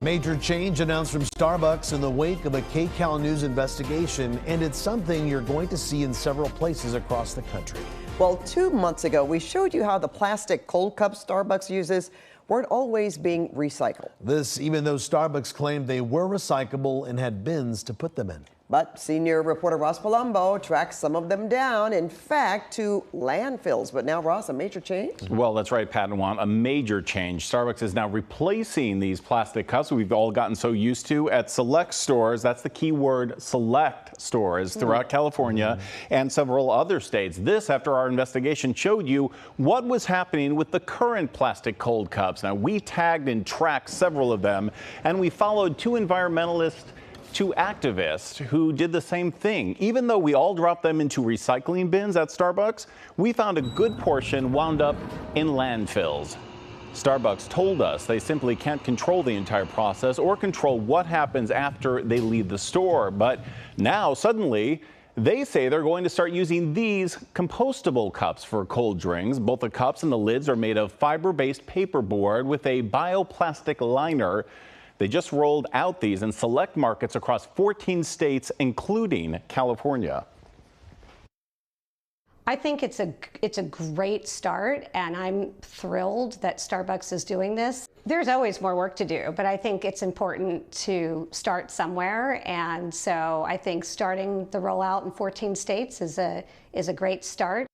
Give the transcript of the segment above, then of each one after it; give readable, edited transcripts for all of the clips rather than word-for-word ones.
Major change announced from Starbucks in the wake of a KCAL News investigation, and it's something you're going to see in several places across the country. Well, 2 months ago, we showed you how the plastic cold cups Starbucks uses weren't always being recycled. This even though Starbucks claimed they were recyclable and had bins to put them in. But senior reporter Ross Palombo tracked some of them down, in fact, to landfills. But now, Ross, a major change? Well, that's right, Pat and Juan, a major change. Starbucks is now replacing these plastic cups we've all gotten so used to at select stores. That's the key word, select stores throughout California and several other states. This after our investigation showed you what was happening with the current plastic cold cups. Now, we tagged and tracked several of them, and we followed two activists who did the same thing. Even though we all dropped them into recycling bins at Starbucks, we found a good portion wound up in landfills. Starbucks told us they simply can't control the entire process or control what happens after they leave the store. But now, suddenly, they say they're going to start using these compostable cups for cold drinks. Both the cups and the lids are made of fiber-based paperboard with a bioplastic liner. They just rolled out these in select markets across 14 states, including California. I think it's a great start, and I'm thrilled that Starbucks is doing this. There's always more work to do, but I think it's important to start somewhere, and so I think starting the rollout in 14 states is a great start.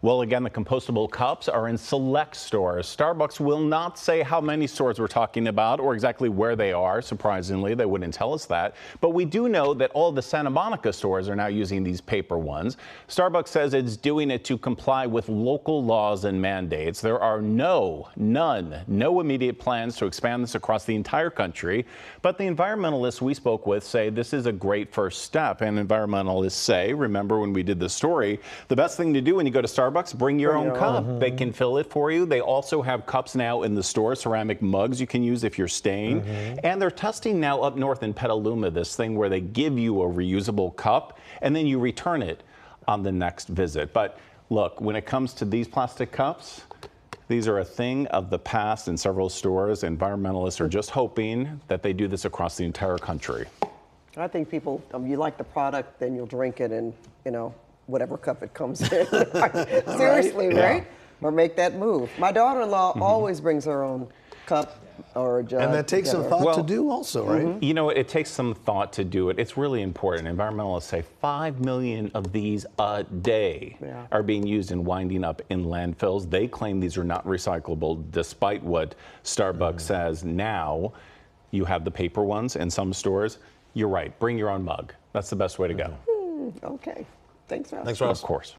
Well, again, the compostable cups are in select stores. Starbucks will not say how many stores we're talking about or exactly where they are. Surprisingly, they wouldn't tell us that. But we do know that all the Santa Monica stores are now using these paper ones. Starbucks says it's doing it to comply with local laws and mandates. There are no immediate plans to expand this across the entire country. But the environmentalists we spoke with say this is a great first step. And environmentalists say, remember when we did this story, the best thing to do when you go to Starbucks, bring your own cup. They can fill it for you. They also have cups now in the store, ceramic mugs you can use if you're staying. And they're testing now up north in Petaluma this thing where they give you a reusable cup and then you return it on the next visit. But look, when it comes to these plastic cups, these are a thing of the past in several stores. Environmentalists are just hoping that they do this across the entire country. I think people, you like the product, then you'll drink it in, whatever cup it comes in. Seriously, right? Or make that move. My daughter-in-law always brings her own cup or a jug. And that takes some thought to do also, right? You know, it takes some thought to do it. It's really important. Environmentalists say 5 million of these a day are being used and winding up in landfills. They claim these are not recyclable, despite what Starbucks says. Now, you have the paper ones in some stores. You're right. Bring your own mug. That's the best way to go. Okay. Thanks, Ross. Thanks, Ross. Of course.